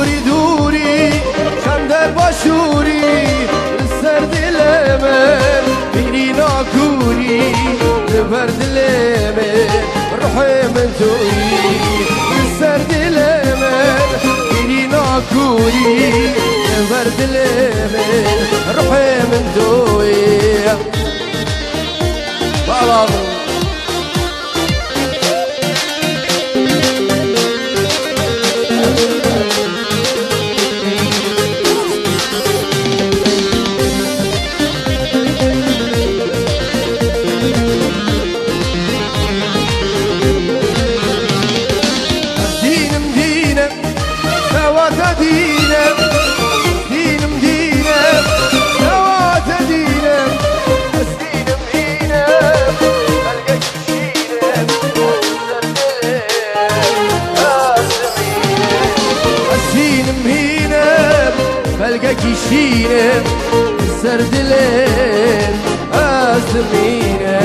دوري دوري خندر باشوري السر دلمن بيني ناكوري لبر دلمن روحي من توي السر دلمن بيني ناكوري لبر دلمن روحي من توي كيشينم سردلين أزمينم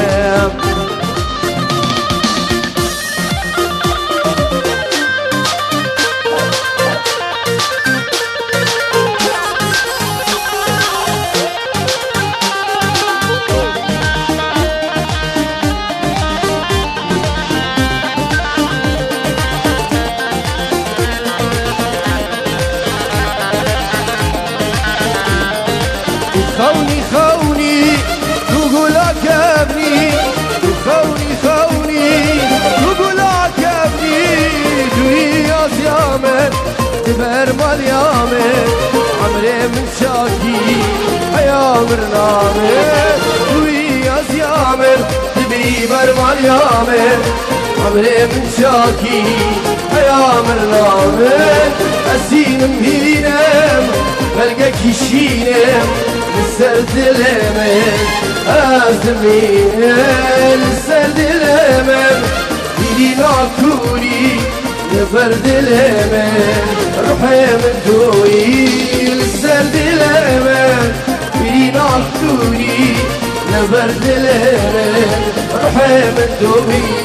خوني خوني تقول عجبني خوني خوني تقول عجبني دوي يا زيامن تبر مال يامن عمري من شاكي حيامر نامن دوي يا زيامن تبري بر مال يامن عمري من شاكي حيامر نامن أزينم هينم بلقى كيشينم سردلمن أزمين سردلمن بيدي ناكوري نفردلمن روحي من دوي سردلمن بيدي ناكوري نفردلمن روحي من دوي